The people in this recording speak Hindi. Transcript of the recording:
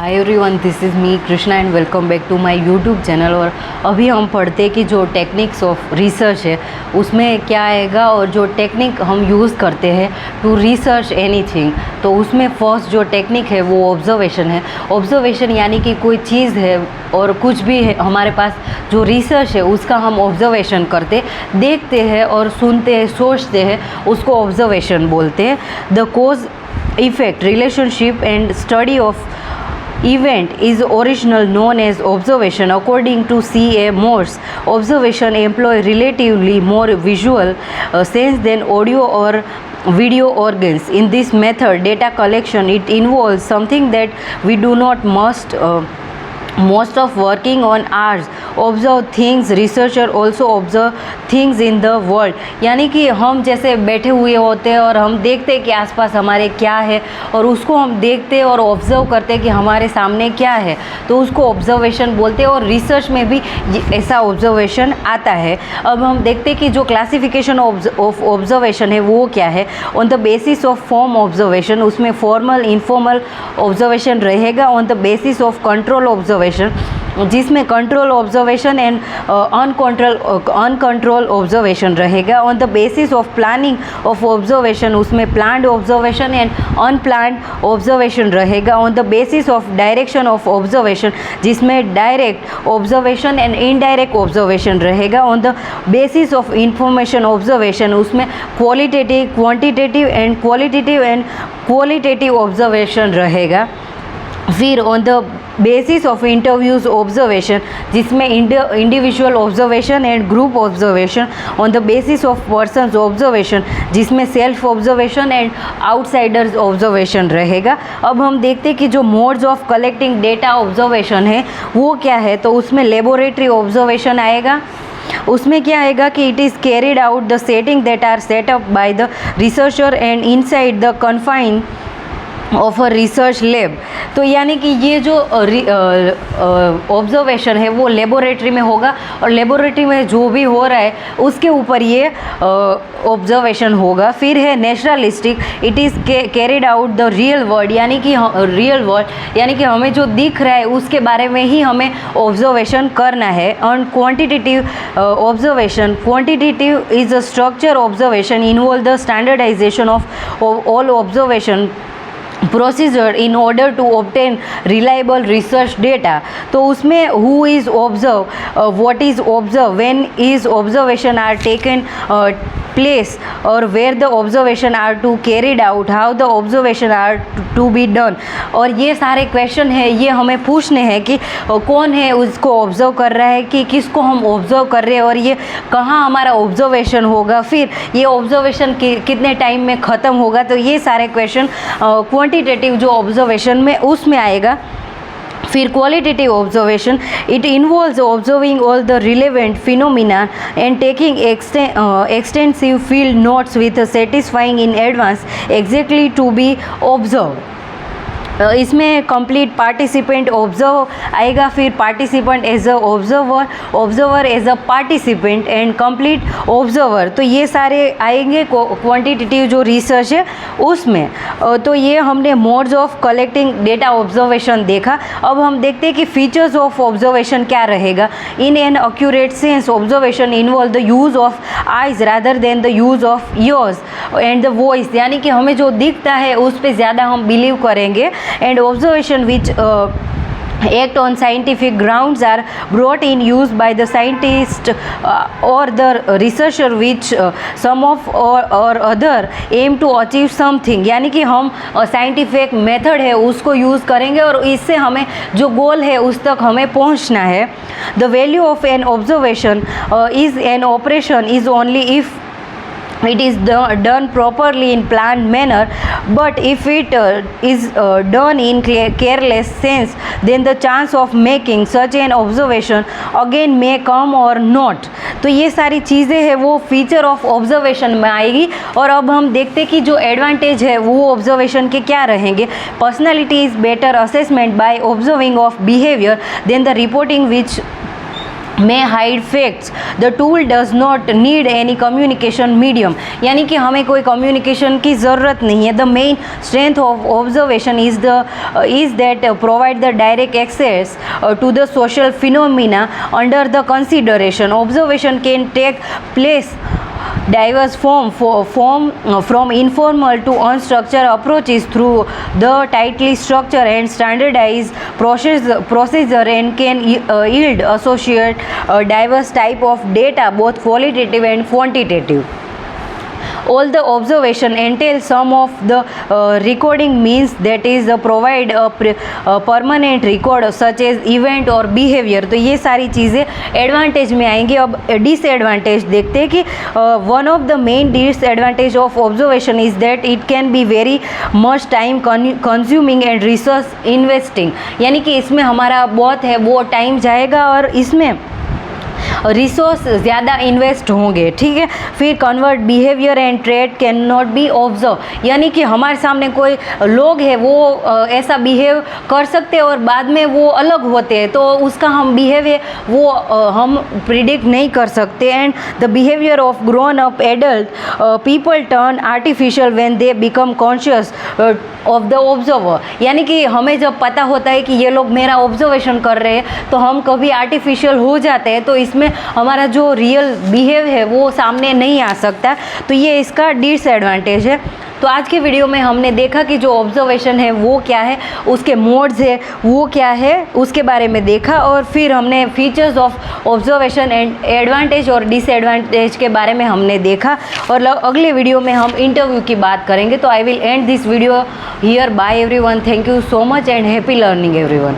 Hi everyone, this is me Krishna and welcome back to my YouTube channel. और अभी हम पढ़ते हैं कि जो टेक्निक्स ऑफ रिसर्च है उसमें क्या आएगा और जो टेक्निक हम यूज़ करते हैं टू रिसर्च एनीथिंग, तो उसमें फर्स्ट जो टेक्निक है वो ऑब्जर्वेशन है। ऑब्जर्वेशन यानी कि कोई चीज़ है और कुछ भी है हमारे पास, जो रिसर्च है उसका हम ऑब्जर्वेशन करते, देखते हैं और सुनते हैं, सोचते हैं, उसको ऑब्जर्वेशन बोलते हैं। The cause effect relationship and study of event is original known as observation. According to C.A. Morse, observation employ relatively more visual sense than audio or video organs. In this method, data collection, it involves something that we do not most of working on ours observe things. Researcher also observe things in the world, यानी कि हम जैसे बैठे हुए होते हैं और हम देखते हैं कि आसपास हमारे क्या है और उसको हम देखते हैं और ऑब्जर्व करते हैं कि हमारे सामने क्या है, तो उसको ऑब्जर्वेशन बोलते हैं। और रिसर्च में भी ऐसा ऑब्जर्वेशन आता है। अब हम देखते हैं कि जो क्लासिफिकेशन ऑफ ऑब्जर्वेशन है वो क्या है। On the basis of form observation, उसमें फॉर्मल इनफॉर्मल ऑब्जर्वेशन रहेगा। On the basis of control observation, जिसमें control observation and uncontrol observation रहेगा। On the basis of planning of observation, उसमें planned observation and unplanned observation रहेगा। On the basis of direction of observation, जिसमें direct observation and indirect observation रहेगा। On the basis of information observation, उसमें qualitative, quantitative and qualitative observation रहेगा। फिर on the basis of interviews observation, जिसमें individual observation and group observation. On the basis of persons observation, जिसमें self observation and outsiders observation रहेगा। अब हम देखते हैं कि जो modes of collecting data observation है वो क्या है, तो उसमें लेबोरेटरी ऑब्जर्वेशन आएगा। उसमें क्या आएगा कि it is carried out the setting that are set up by the researcher and inside the confine of a research lab. तो यानी कि ये जो ऑब्जर्वेशन है वो लेबोरेटरी में होगा और लेबोरेटरी में जो भी हो रहा है उसके ऊपर ये ऑब्जर्वेशन होगा। फिर है naturalistic, it is carried out the real world, यानी कि रियल वर्ल्ड यानी कि हमें जो दिख रहा है उसके बारे में ही हमें ऑब्जर्वेशन करना है। और quantitative observation, quantitative is a structure observation involve the standardization of all observation procedure in order to obtain reliable research data। तो उसमें who is observed, what is observed, when is observation are taken place, और where the observation are to carried out, how the observation are to be done। और ये सारे क्वेश्चन है, ये हमें पूछने हैं कि कौन है उसको ऑब्जर्व कर रहा है, कि किसको हम ऑब्जर्व कर रहे हैं और ये कहाँ हमारा ऑब्जर्वेशन होगा, फिर ये ऑब्जर्वेशन कितने टाइम में ख़त्म होगा। तो ये सारे क्वेश्चन क्वांटिटेटिव जो ऑब्जर्वेशन में उसमें आएगा। फिर qualitative observation, it involves observing all the relevant phenomena and taking extensive field notes with satisfying in advance exactly to be observe. इसमें कंप्लीट पार्टिसिपेंट ऑब्जर्व आएगा। फिर participant as a observer, observer as a participant and complete observer. तो ये सारे आएंगे क्वांटिटेटिव जो रिसर्च है उसमें। तो ये हमने modes of collecting data observation देखा। अब हम देखते हैं कि फीचर्स ऑफ ऑब्जर्वेशन क्या रहेगा। In an accurate sense, observation involve the use of eyes rather than the use of years and the voice, यानी कि हमें जो दिखता है उस पर ज़्यादा हम बिलीव करेंगे। And observation which act on scientific grounds are brought in use by the scientist or the researcher which some of or other aim to achieve something, यानी कि हम साइंटिफिक मेथड है उसको यूज़ करेंगे और इससे हमें जो गोल है उस तक हमें पहुंचना है। The value of an observation is an operation is only if it is done properly in planned manner, but if it is done in careless sense, then the chance of making such an observation again may come or not। तो ये सारी चीज़ें हैं वो फीचर ऑफ ऑब्जर्वेशन में आएगी। और अब हम देखते हैं कि जो एडवांटेज है वो ऑब्जर्वेशन के क्या रहेंगे। Personality is better assessment by observing of behaviour than the reporting which may hide facts. The tool does not need any communication medium. यानी कि हमें कोई communication की ज़रूरत नहीं है. The main strength of observation is that provide the direct access to the social phenomena under the consideration. Observation can take place diverse form from informal to unstructured approaches through the tightly structured and standardized procedure and can yield associate diverse type of data, both qualitative and quantitative. All the observation entail some of the recording means, that is provide a permanent record such as event or behavior. तो ये सारी चीज़ें एडवांटेज में आएंगी. अब डिसएडवांटेज देखते हैं कि one of the main disadvantage of observation is that it can be very much time consuming and resource investing. यानी कि इसमें हमारा बहुत है वो टाइम जाएगा और इसमें रिसोर्स ज़्यादा इन्वेस्ट होंगे. ठीक है. फिर convert behaviour and trade can not be observe. यानी कि हमारे सामने कोई लोग है वो ऐसा बिहेव कर सकते हैं और बाद में वो अलग होते हैं, तो उसका हम बिहेवियर वो हम प्रिडिक्ट नहीं कर सकते. And the behaviour of grown up adult people turn artificial when they become conscious of the observer. यानी कि हमें जब पता होता है कि ये लोग मेरा ऑब्जर्वेशन कर रहे हैं तो हम कभी आर्टिफिशियल हो जाते हैं, तो इसमें हमारा जो रियल बिहेव है वो सामने नहीं आ सकता. तो ये इसका डिसएडवांटेज है. तो आज के वीडियो में हमने देखा कि जो ऑब्जर्वेशन है वो क्या है, उसके मोड्स है वो क्या है, उसके बारे में देखा. और फिर हमने features of observation and advantage और डिसएडवांटेज के बारे में हमने देखा. और अगले वीडियो में हम इंटरव्यू की बात करेंगे. तो I will end this video here. Bye everyone. Thank you so much and happy learning everyone.